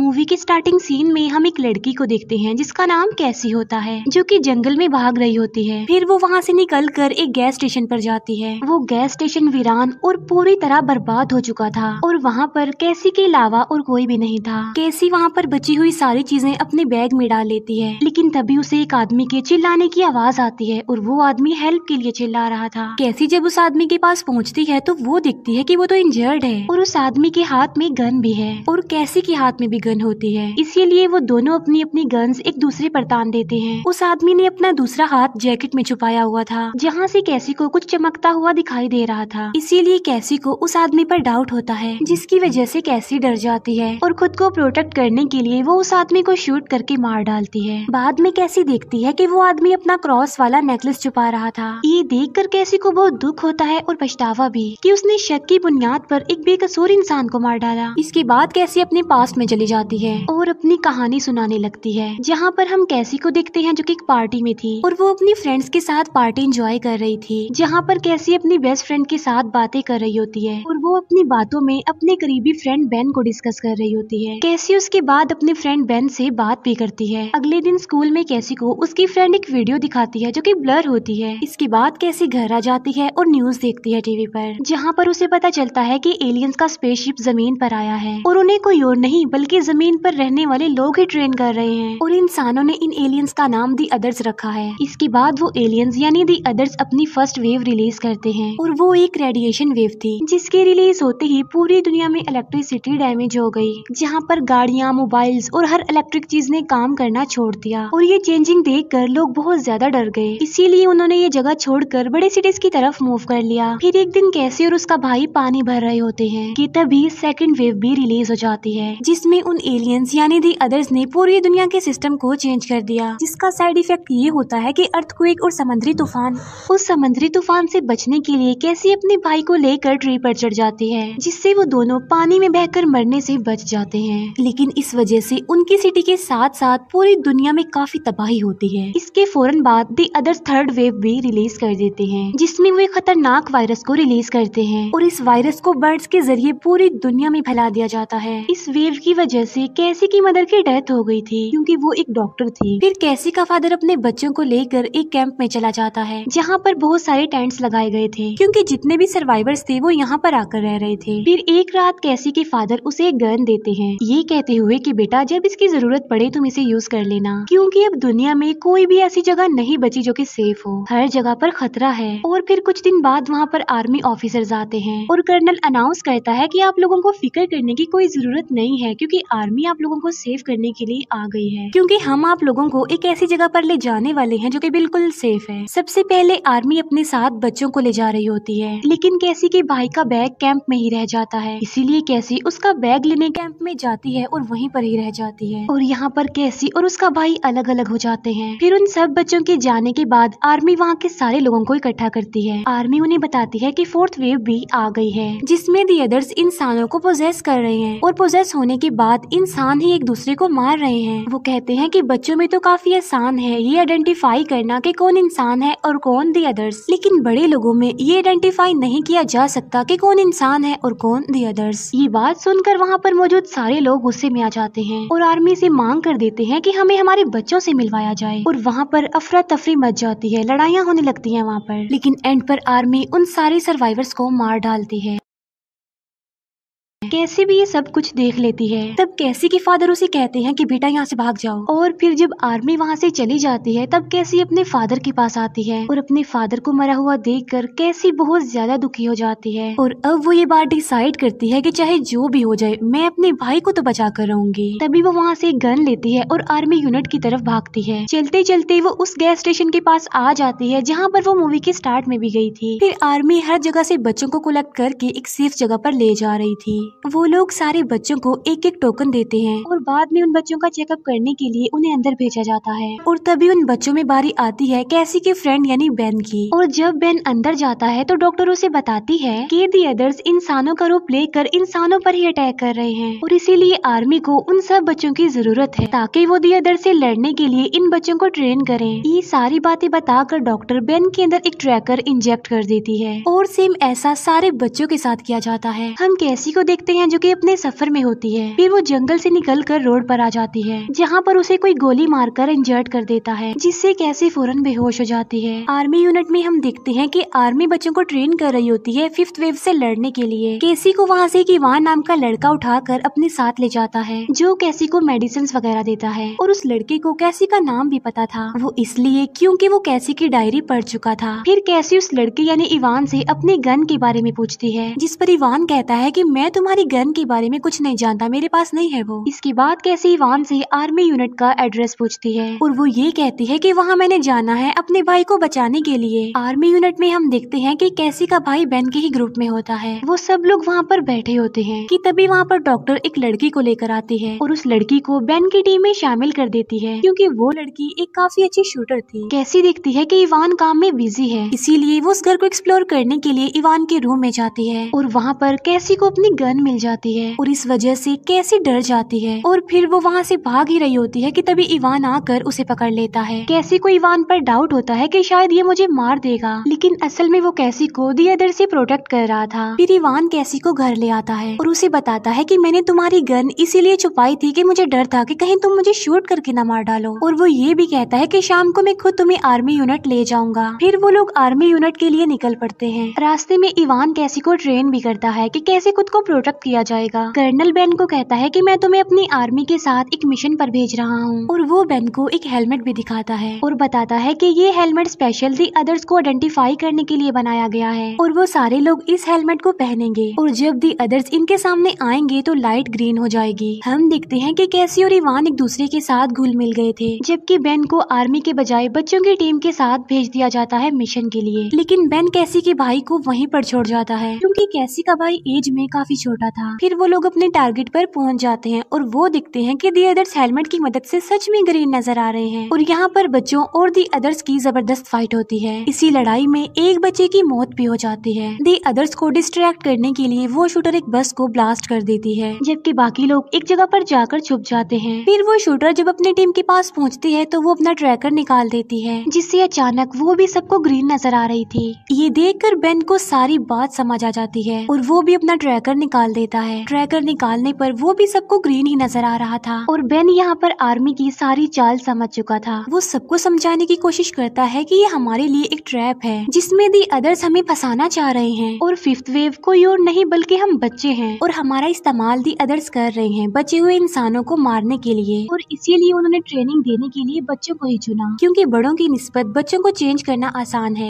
Movie के starting scene में हम एक लड़की को देखते हैं जिसका नाम कैसी होता है, जो कि जंगल में भाग रही होती है। फिर वो वहाँ से निकल कर एक गैस स्टेशन पर जाती है। वो गैस स्टेशन वीरान और पूरी तरह बर्बाद हो चुका था और वहाँ पर कैसी के अलावा और कोई भी नहीं था। कैसी वहाँ पर बची हुई सारी चीजें अपने बैग में डाल लेती है, लेकिन तभी उसे एक आदमी के चिल्लाने की आवाज आती है और वो आदमी हेल्प के लिए चिल्ला रहा था। कैसी जब उस आदमी के पास पहुँचती है तो वो दिखती है कि वो तो इंजर्ड है और उस आदमी के हाथ में गन भी है और कैसी के हाथ में भी गन होती है। इसीलिए वो दोनों अपनी अपनी गन्स एक दूसरे पर तान देते हैं। उस आदमी ने अपना दूसरा हाथ जैकेट में छुपाया हुआ था, जहाँ से कैसी को कुछ चमकता हुआ दिखाई दे रहा था। इसीलिए कैसी को उस आदमी पर डाउट होता है, जिसकी वजह से कैसी डर जाती है और खुद को प्रोटेक्ट करने के लिए वो उस आदमी को शूट करके मार डालती है। बाद में कैसी देखती है कि वो आदमी अपना क्रॉस वाला नेकलेस छुपा रहा था। ये देखकर कैसी को बहुत दुख होता है और पछतावा भी कि उसने शक की बुनियाद पर एक बेकसूर इंसान को मार डाला। इसके बाद कैसी अपने पास्ट में चली जाती है और अपनी कहानी सुनाने लगती है, जहाँ पर हम कैसी को देखते हैं जो कि एक पार्टी में थी और वो अपनी फ्रेंड्स के साथ पार्टी एंजॉय कर रही थी, जहाँ पर कैसी अपनी बेस्ट फ्रेंड के साथ बातें कर रही होती है और वो अपनी बातों में अपने करीबी फ्रेंड बेन को डिस्कस कर रही होती है। कैसी उसके बाद अपने फ्रेंड बेन से बात भी करती है। अगले दिन स्कूल में कैसी को उसकी फ्रेंड एक वीडियो दिखाती है जो कि ब्लर होती है। इसके बाद कैसी घर आ जाती है और न्यूज देखती है टीवी पर, जहाँ पर उसे पता चलता है कि एलियंस का स्पेसशिप जमीन पर आया है और उन्हें कोई और नहीं बल्कि जमीन पर रहने वाले लोग ही ट्रेन कर रहे हैं और इंसानों ने इन एलियंस का नाम दी अदर्स रखा है। इसके बाद वो एलियंस यानी दी अदर्स अपनी फर्स्ट वेव रिलीज करते हैं और वो एक रेडिएशन वेव थी, जिसके रिलीज होते ही पूरी दुनिया में इलेक्ट्रिसिटी डैमेज हो गई, जहाँ पर गाड़ियाँ, मोबाइल्स और हर इलेक्ट्रिक चीज ने काम करना छोड़ दिया और ये चेंजिंग देखकर लोग बहुत ज्यादा डर गए। इसीलिए उन्होंने ये जगह छोड़कर बड़े सिटीज की तरफ मूव कर लिया। फिर एक दिन कैसी और उसका भाई पानी भर रहे होते हैं कि तभी सेकंड वेव भी रिलीज हो जाती है, जिसमें उन एलियंस यानी दी अदर्स ने पूरी दुनिया के सिस्टम को चेंज कर दिया, जिसका साइड इफेक्ट ये होता है कि अर्थक्वेक और समुद्री तूफान। उस समुद्री तूफान से बचने के लिए कैसी अपने भाई को लेकर ट्री पर चढ़ जाती है, जिससे वो दोनों पानी में बहकर मरने से बच जाते हैं। लेकिन इस वजह से उनकी सिटी के साथ साथ पूरी दुनिया में काफी तबाही होती है। इसके फौरन बाद दी अदर्स थर्ड वेव भी रिलीज कर देते हैं, जिसमें वो एक खतरनाक वायरस को रिलीज करते हैं और इस वायरस को बर्ड्स के जरिए पूरी दुनिया में फैला दिया जाता है। इस वेव की वजह से कैसी की मदर की डेथ हो गई थी, क्योंकि वो एक डॉक्टर थी। फिर कैसी का फादर अपने बच्चों को लेकर एक कैंप में चला जाता है, जहाँ पर बहुत सारे टेंट्स लगाए गए थे, क्योंकि जितने भी सर्वाइवर्स थे वो यहाँ पर आकर रह रहे थे। फिर एक रात कैसी के फादर उसे एक गन देते हैं, ये कहते हुए कि बेटा जब इसकी जरूरत पड़े तुम इसे यूज कर लेना, क्योंकि अब दुनिया में कोई भी ऐसी जगह नहीं बची जो कि सेफ हो, हर जगह पर खतरा है। और फिर कुछ दिन बाद वहाँ पर आर्मी ऑफिसर्स आते हैं और कर्नल अनाउंस करता है कि आप लोगों को फिक्र करने की कोई जरूरत नहीं है, क्योंकि आर्मी आप लोगों को सेव करने के लिए आ गई है, क्योंकि हम आप लोगों को एक ऐसी जगह पर ले जाने वाले हैं जो कि बिल्कुल सेफ है। सबसे पहले आर्मी अपने साथ बच्चों को ले जा रही होती है, लेकिन कैसी के भाई का बैग कैंप में ही रह जाता है, इसीलिए कैसी उसका बैग लेने कैंप में जाती है और वहीं पर ही रह जाती है और यहाँ पर कैसी और उसका भाई अलग अलग हो जाते हैं। फिर उन सब बच्चों के जाने के बाद आर्मी वहाँ के सारे लोगों को इकट्ठा करती है। आर्मी उन्हें बताती है कि फोर्थ वेव भी आ गई है, जिसमें दी अदर्स इंसानों को पोजेस कर रहे हैं और पोजेस होने के बाद इंसान ही एक दूसरे को मार रहे हैं। वो कहते हैं कि बच्चों में तो काफी आसान है ये आइडेंटिफाई करना कि कौन इंसान है और कौन दी अदर्स, लेकिन बड़े लोगों में ये आइडेंटिफाई नहीं किया जा सकता कि कौन इंसान है और कौन दी अदर्स। ये बात सुनकर वहाँ पर मौजूद सारे लोग गुस्से में आ जाते हैं और आर्मी से मांग कर देते हैं कि हमें हमारे बच्चों से मिलवाया जाए और वहाँ पर अफरा तफरी मच जाती है, लड़ाइयाँ होने लगती हैं वहाँ पर। लेकिन एंड पर आर्मी उन सारे सर्वाइवर्स को मार डालती है। कैसी भी ये सब कुछ देख लेती है। तब कैसी के फादर उसे कहते हैं कि बेटा यहाँ से भाग जाओ, और फिर जब आर्मी वहाँ से चली जाती है तब कैसी अपने फादर के पास आती है और अपने फादर को मरा हुआ देखकर कैसी बहुत ज्यादा दुखी हो जाती है और अब वो ये बात डिसाइड करती है कि चाहे जो भी हो जाए मैं अपने भाई को तो बचा कर रहूंगी। तभी वो वहाँ से एक गन लेती है और आर्मी यूनिट की तरफ भागती है। चलते चलते वो उस गैस स्टेशन के पास आ जाती है जहाँ पर वो मूवी के स्टार्ट में भी गई थी। फिर आर्मी हर जगह से बच्चों को कलेक्ट करके एक सेफ जगह पर ले जा रही थी। वो लोग सारे बच्चों को एक एक टोकन देते हैं और बाद में उन बच्चों का चेकअप करने के लिए उन्हें अंदर भेजा जाता है और तभी उन बच्चों में बारी आती है कैसी के फ्रेंड यानी बेन की। और जब बेन अंदर जाता है तो डॉक्टर उसे बताती है कि दी अदर्स इंसानों का रूप लेकर इंसानों पर ही अटैक कर रहे हैं और इसीलिए आर्मी को उन सब बच्चों की जरूरत है ताकि वो दी अदर्स से लड़ने के लिए इन बच्चों को ट्रेन करें। ये सारी बातें बताकर डॉक्टर बेन के अंदर एक ट्रैकर इंजेक्ट कर देती है और सेम ऐसा सारे बच्चों के साथ किया जाता है। हम कैसी को देख देखते हैं जो कि अपने सफर में होती है। फिर वो जंगल से निकलकर रोड पर आ जाती है जहाँ पर उसे कोई गोली मारकर इंजर्ड कर देता है, जिससे कैसी फौरन बेहोश हो जाती है। आर्मी यूनिट में हम देखते हैं कि आर्मी बच्चों को ट्रेन कर रही होती है 5th वेव से लड़ने के लिए। कैसी को वहाँ से इवान नाम का लड़का उठाकर अपने साथ ले जाता है जो कैसी को मेडिसिन वगैरह देता है। और उस लड़के को कैसी का नाम भी पता था, वो इसलिए क्योंकि वो कैसी की डायरी पढ़ चुका था। फिर कैसी उस लड़के यानी इवान से अपनी गन के बारे में पूछती है, जिस पर इवान कहता है कि मैं तुम्हारी गन के बारे में कुछ नहीं जानता, मेरे पास नहीं है वो। इसके बाद कैसी इवान से आर्मी यूनिट का एड्रेस पूछती है और वो ये कहती है कि वहाँ मैंने जाना है अपने भाई को बचाने के लिए। आर्मी यूनिट में हम देखते हैं कि कैसी का भाई बेन के ही ग्रुप में होता है। वो सब लोग वहाँ पर बैठे होते हैं कि तभी वहाँ पर डॉक्टर एक लड़की को लेकर आती है और उस लड़की को बेन की टीम में शामिल कर देती है क्योंकि वो लड़की एक काफी अच्छी शूटर थी। कैसी देखती है कि इवान काम में बिजी है, इसीलिए वो उस घर को एक्सप्लोर करने के लिए इवान के रूम में जाती है और वहाँ पर कैसी को अपनी गन मिल जाती है और इस वजह से कैसी डर जाती है और फिर वो वहाँ से भाग ही रही होती है कि तभी इवान आकर उसे पकड़ लेता है। कैसी को इवान पर डाउट होता है कि शायद ये मुझे मार देगा, लेकिन असल में वो कैसी को दी अदर से प्रोटेक्ट कर रहा था। फिर इवान कैसी को घर ले आता है और उसे बताता है कि मैंने तुम्हारी गन इसीलिए छुपाई थी कि मुझे डर था कि कहीं तुम मुझे शूट करके न मार डालो। और वो ये भी कहता है कि शाम को मैं खुद तुम्हें आर्मी यूनिट ले जाऊंगा। फिर वो लोग आर्मी यूनिट के लिए निकल पड़ते हैं। रास्ते में इवान कैसी को ट्रेन भी करता है कि कैसे खुद को प्रोटेक्ट किया जाएगा। कर्नल बेन को कहता है कि मैं तुम्हें अपनी आर्मी के साथ एक मिशन पर भेज रहा हूँ और वो बेन को एक हेलमेट भी दिखाता है और बताता है कि ये हेलमेट स्पेशल दी अदर्स को आइडेंटिफाई करने के लिए बनाया गया है और वो सारे लोग इस हेलमेट को पहनेंगे और जब दी अदर्स इनके सामने आएंगे तो लाइट ग्रीन हो जाएगी। हम देखते हैं कि कैसी और इवान एक दूसरे के साथ घुल मिल गए थे, जबकि बेन को आर्मी के बजाय बच्चों की टीम के साथ भेज दिया जाता है मिशन के लिए। लेकिन बेन कैसी के भाई को वहीं पर छोड़ जाता है क्योंकि कैसी का भाई एज में काफी छोटा था। फिर वो लोग अपने टारगेट पर पहुंच जाते हैं और वो दिखते हैं कि दी अदर्स हेलमेट की मदद से सच में ग्रीन नजर आ रहे हैं और यहाँ पर बच्चों और दी अदर्स की जबरदस्त फाइट होती है। इसी लड़ाई में एक बच्चे की मौत भी हो जाती है। दी अदर्स को डिस्ट्रैक्ट करने के लिए वो शूटर एक बस को ब्लास्ट कर देती है, जबकि बाकी लोग एक जगह पर जाकर छुप जाते हैं। फिर वो शूटर जब अपनी टीम के पास पहुंचती है तो वो अपना ट्रैकर निकाल देती है, जिससे अचानक वो भी सबको ग्रीन नजर आ रही थी। ये देखकर बेन को सारी बात समझ आ जाती है और वो भी अपना ट्रैकर निकाल देता है। ट्रैकर निकालने पर वो भी सबको ग्रीन ही नजर आ रहा था और बेन यहाँ पर आर्मी की सारी चाल समझ चुका था। वो सबको समझाने की कोशिश करता है कि ये हमारे लिए एक ट्रैप है जिसमें दी अदर्स हमें फंसाना चाह रहे हैं और 5th वेव कोई और नहीं बल्कि हम बच्चे हैं और हमारा इस्तेमाल दी अदर्स कर रहे हैं बचे हुए इंसानों को मारने के लिए और इसीलिए उन्होंने ट्रेनिंग देने के लिए बच्चों को ही चुना क्योंकि बड़ों की निस्बत बच्चों को चेंज करना आसान है।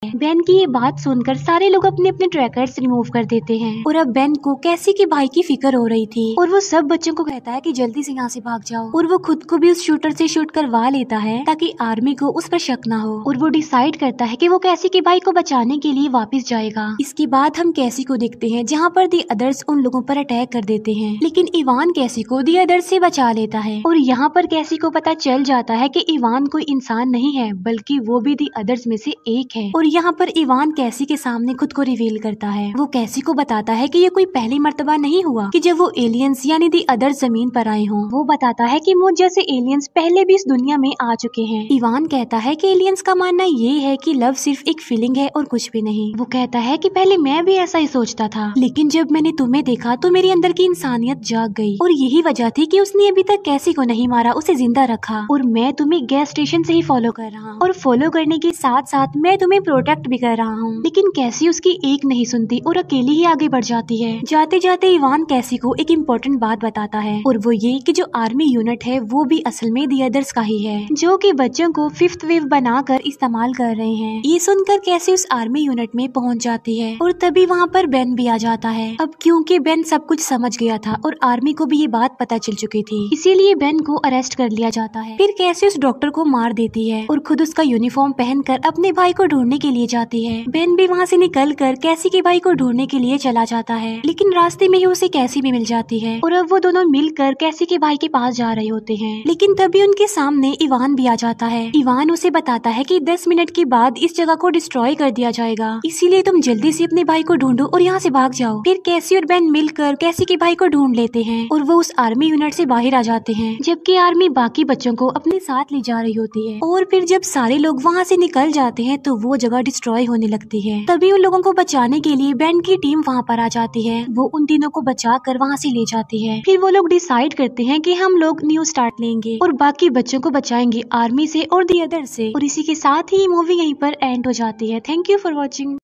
बेन की ये बात सुनकर सारे लोग अपने अपने ट्रैकर्स रिमूव कर देते हैं और अब बेन को कैसी के भाई की फिक्र हो रही थी और वो सब बच्चों को कहता है कि जल्दी से यहाँ से भाग जाओ और वो खुद को भी उस शूटर से शूट करवा लेता है ताकि आर्मी को उस पर शक ना हो और वो डिसाइड करता है कि वो कैसी के भाई को बचाने के लिए वापस जाएगा। इसके बाद हम कैसी को देखते हैं जहाँ पर दी अदर्स उन लोगों पर अटैक कर देते हैं, लेकिन इवान कैसी को दी अदर्स से बचा लेता है और यहाँ पर कैसी को पता चल जाता है कि इवान कोई इंसान नहीं है बल्कि वो भी दी अदर्स में से एक है। और यहाँ पर इवान कैसी के सामने खुद को रिवील करता है। वो कैसी को बताता है कि ये कोई पहली मर्तबा नहीं हुआ कि जब वो एलियंस यानी दी अदर जमीन पर आए हों। वो बताता है कि मुझ जैसे एलियंस पहले भी इस दुनिया में आ चुके हैं। इवान कहता है कि एलियंस का मानना ये है कि लव सिर्फ एक फीलिंग है और कुछ भी नहीं। वो कहता है कि पहले मैं भी ऐसा ही सोचता था, लेकिन जब मैंने तुम्हें देखा तो मेरे अंदर की इंसानियत जाग गई और यही वजह थी कि उसने अभी तक कैसी को नहीं मारा, उसे जिंदा रखा और मैं तुम्हें गैस स्टेशन से ही फॉलो कर रहा हूँ और फॉलो करने के साथ साथ मैं तुम्हें प्रोटेक्ट भी कर रहा हूँ। लेकिन कैसी उसकी एक नहीं सुनती और अकेली ही आगे बढ़ जाती है। जाते जाते इवान कैसी को एक इम्पोर्टेंट बात बताता है और वो ये कि जो आर्मी यूनिट है वो भी असल में दी अदर्स का ही है, जो कि बच्चों को 5th वेव बनाकर इस्तेमाल कर रहे हैं। ये सुनकर कैसी उस आर्मी यूनिट में पहुंच जाती है और तभी वहाँ पर बेन भी आ जाता है। अब क्योंकि बेन सब कुछ समझ गया था और आर्मी को भी ये बात पता चल चुकी थी, इसीलिए बेन को अरेस्ट कर लिया जाता है। फिर कैसी उस डॉक्टर को मार देती है और खुद उसका यूनिफॉर्म पहनकर अपने भाई को ढूंढने के लिए जाती है। बेन भी वहाँ से निकलकर कैसी के भाई को ढूंढने के लिए चला जाता है, लेकिन रास्ते में ही उसे कैसी भी मिल जाती है और अब वो दोनों मिलकर कैसी के भाई के पास जा रहे होते हैं। लेकिन तभी उनके सामने इवान भी आ जाता है। इवान उसे बताता है कि 10 मिनट के बाद इस जगह को डिस्ट्रॉय कर दिया जाएगा, इसीलिए तुम जल्दी से अपने भाई को ढूंढो और यहाँ से भाग जाओ। फिर कैसी और बेन मिलकर कैसी के भाई को ढूंढ लेते हैं और वो उस आर्मी यूनिट से बाहर आ जाते हैं, जबकि आर्मी बाकी बच्चों को अपने साथ ले जा रही होती है। और फिर जब सारे लोग वहाँ से निकल जाते हैं तो वो जगह डिस्ट्रॉय होने लगती है। तभी उन लोगों को बचाने के लिए बेन की टीम वहाँ पर आ जाती है। वो उन तीनों को बचा कर वहाँ से ले जाती है। फिर वो लोग डिसाइड करते हैं कि हम लोग न्यू स्टार्ट लेंगे और बाकी बच्चों को बचाएंगे आर्मी से और दी अदर से। और इसी के साथ ही मूवी यहीं पर एंड हो जाती है। Thank you for watching.